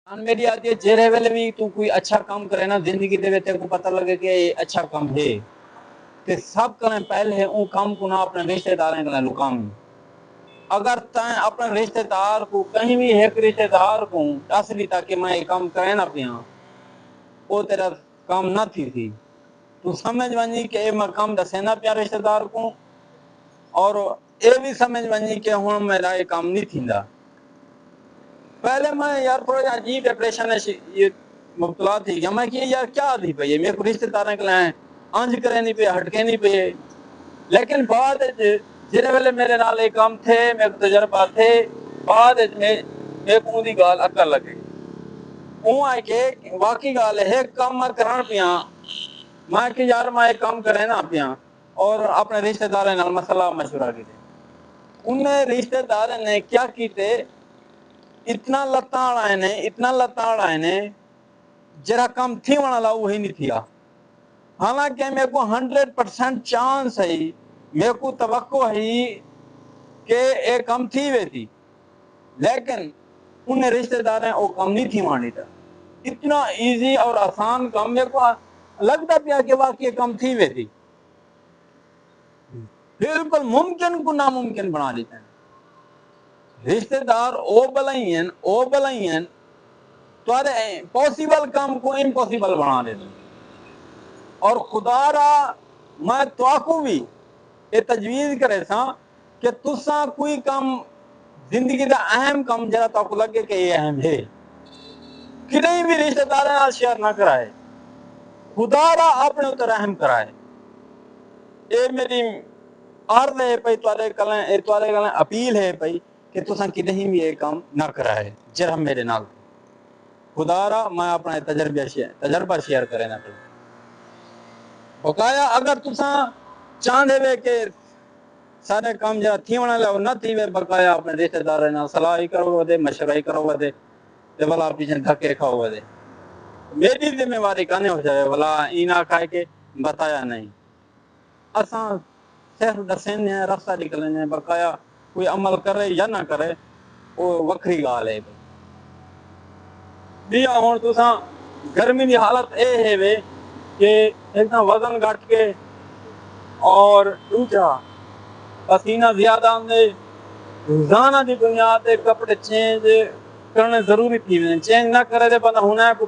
میری آتی ہے جہرے ویلے بھی تو کوئی اچھا کام کرے نا زندگی دے تے کو پتہ لگے کہ یہ اچھا کام ہے تے سب کریں پہلے اون کام کو نہ اپنے رشتہ داریں کنے لکام. اگر تائیں اپنے رشتہ دار کو کہیں بھی ایک رشتہ دار کو دس دی تاکہ میں یہ کام کریں نہ پیاں وہ تیرا کام نہ تھی تو سمجھ ونجی کہ میں کام دسے نہ پیا رشتہ دار کو اور یہ بھی سمجھ ونجی کہ ہن میرا یہ کام نہیں تھیندا. پہلے میں یار تھوڑا عجیب ڈپریشن ہے یہ مبتلا تھی گیا میں کہ یار کیا تھی پئی ہے میرے کو رشتہ داریں کے لائیں انج کرے نہیں پہ ہٹ کے نہیں پہ لیکن بعد جہرے ویلے میرے نال یہ کام تھے میرے کو تجربہ تھے بعد میرے کو دی گال عقل لگے اون آئے کہ واقعی گال ہے کام میں کران پیاں میں کہ یار میں ایک کام کرے نا پیاں اور اپنے رشتہ داریں نال مسئلہ مشورہ کیتے انہیں رشتہ داریں نے کیا کیتے اتنا لتاڑ آئے نے جرا کام تھی والا وہی نہیں تھیا. حالانکہ میرے کو 100% چانس ہے میرے کو توقع ہے کہ ایک کام تھی وے تھی لیکن انہیں رشتہ داریں وہ کام نہیں تھی مانی تھا. اتنا ایزی اور آسان کام میرے کو لگتا پیا کہ واقعی کام تھی وے تھی بالکل ممکن کو ناممکن بنا دیتے ہیں. رشتہ دار او بلائی ہیں تارے پاسبل کام کو امپاسبل بنا دیتے ہیں. اور خدا را میں تو کو بھی یہ تجویز کرے سا کہ تساں کوئی کام زندگی دا اہم کام جرا تو لگے کہ یہ اہم ہے کہیں بھی رشتہ داروں شیئر نہ کرائے خدا را اپنے اتر رحم کرائے. یہ میری عرض ہے پئی توارے کلیں اپیل ہے پئی کہ تساں کہیں بھی یہ کام نہ کرائے جرم میرے نال خدا را میں اپنا تجربہ شیئر کرے نہ کروں بقایا اگر تساں چاہتے ہوئے کہ سارے کام جہاں تھی ہونا لے نہ تھی وے بقایا اپنے رشتہ داروں نال صلاح ہی کرو دے مشورہ ہی کرو دے تے بلا پیچھے دھکے کھاؤ دے میری ذمہ واری کانے ہو جائے بلا ای نہ کھائے کہ بتایا نہیں اساں صرف دسین ہیں رستہ نکلنے ہیں بقایا کوئی عمل کرے یا نہ کرے وہ وکری گال ہے. بھی ہوں تساں گرمی دی حالت اے ہے وے کہ ایک دم وزن گھٹ کے اور دوسرا پسینہ زیادہ آندے روزانہ دی بنیاد تے کپڑے چینج کرنے ضروری تھی ویں چینج نہ کرے دے بندہ ہونا کو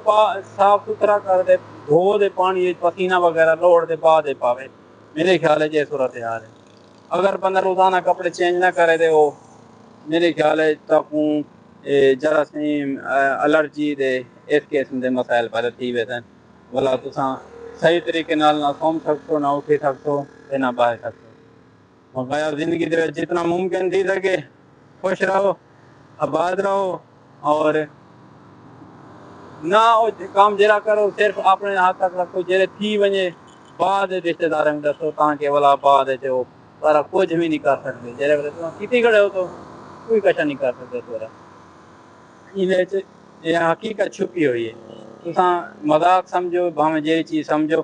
صاف ستھرا کر دے دھو دے پانی پسینہ وغیرہ لوڑ دے بعد دے پاوے میرے خیال ہے یہ صورتحال ہے. اگر بندہ روزانہ کپڑے چینج نہ کرے دے وہ میرے خیال ہے تکوں جراثیم الرجی دے اس قسم دے مسائل پیدا تھی وے تھن بلا تساں صحیح طریقے نال نہ سوم سکتو نہ اٹھی سکتو تے نہ باہر سکتو مغایا زندگی دے جتنا ممکن تھی سکے خوش رہو آباد رہو اور نہ کام جرا کرو صرف اپنے ہاتھ تک رکھو جڑے تھی ونجے بعد رشتہ داروں میں دسو تاکہ والا بعد جو پر کچھ بھی نہیں کر سکتے جڑے کتنی کھڑے ہو تو کوئی کچھ نہیں کر سکتے تھوڑا یہ حقیقت چھپی ہوئی ہے. تساں مذاق سمجھو بھاویں جے چیز سمجھو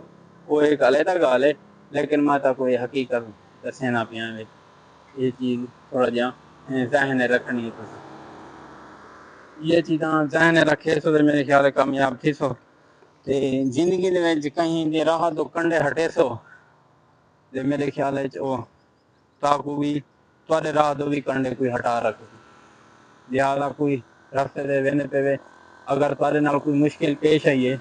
وہ ایک علیحدہ گال ہے لیکن میں تا کوئی حقیقت دسے نہ پیاں یہ چیز تھوڑا جہا ذہن رکھنی ہے. یہ چیزاں ذہن رکھے سو میرے خیال کامیاب تھی سو تے زندگی دے وچ کہیں دے راہ تو کنڈے ہٹے سو تے میرے خیال ہے او تاکو بھی تھوڑے راہ تو بھی کنڈے کوئی ہٹا رکھے لہٰذا کوئی راستے دے وینے پہ اگر تارے نال کوئی مشکل پیش آئی ہے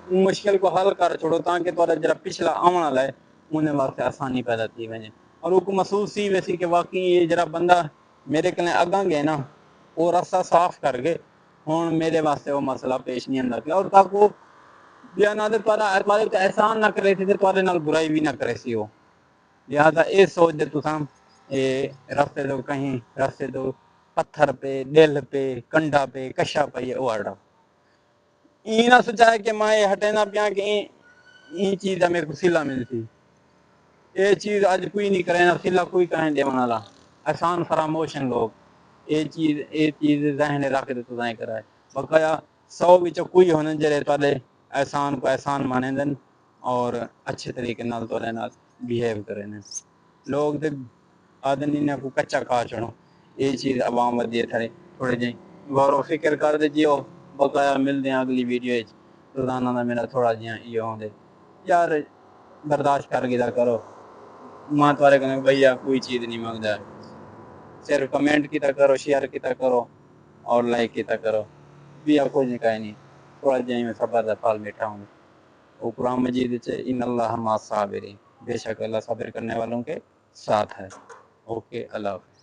ان مشکل کو حل کر چھوڑو تاکہ تارا جرا پچھلا آمن والا ہے انہیں واسطے آسانی پیدا تھی وجے اور وہ کو محسوس سی ویسی کہ واقعی یہ جرا بندہ میرے کنے اگاں گئے نا وہ راستہ صاف کر گئے ہوں میرے واسطے وہ مسئلہ پیش نہیں آتا اور تاکہ یا نہ تارے احسان نہ کرے سی تارے نال برائی بھی نہ کرے سی وہ لہٰذا یہ سوچ دے تساں راستے دو کہیں راستے دو پتھر پہ دل پہ کنڈا پہ کشا پہ یہ واڑا یہ نہ سوچا کہ میں ہٹے نہ پیا کہ یہ چیز میرے کو سلا ملتی یہ چیز اج کوئی نہیں کرے نا سلا کوئی کہیں دے والا احسان فراموش ہیں لوگ یہ چیز ذہن رکھ دے تو کرائے بقایا 100 وچوں کوئی ہونے جڑے تارے احسان کو احسان مانے دن اور اچھے طریقے نال تورے نال بیہیو کرے نے لوگ تے آدمی نے کو کچا کھا چھڑو یہ چیز عوام ودی تھڑے تھوڑے جی غور و فکر کر دے جیو بقایا ملتے ہیں اگلی ویڈیو روزانہ کا میرا تھوڑا جہاں یہ ہوندے یار برداشت کر کے کرو ماں تارے کہنے بھیا کوئی چیز نہیں مانگتا صرف کمنٹ کیتا کرو شیئر کیتا کرو اور لائک کیتا کرو بھی آپ کچھ نہیں کہیں نہیں تھوڑا جہاں میں صبر دا پھل میٹھا ہوں وہ قرآن مجید سے ان اللہ مع الصابرین بے شک اللہ صبر کرنے والوں کے ساتھ ہے اوکے اللہ حافظ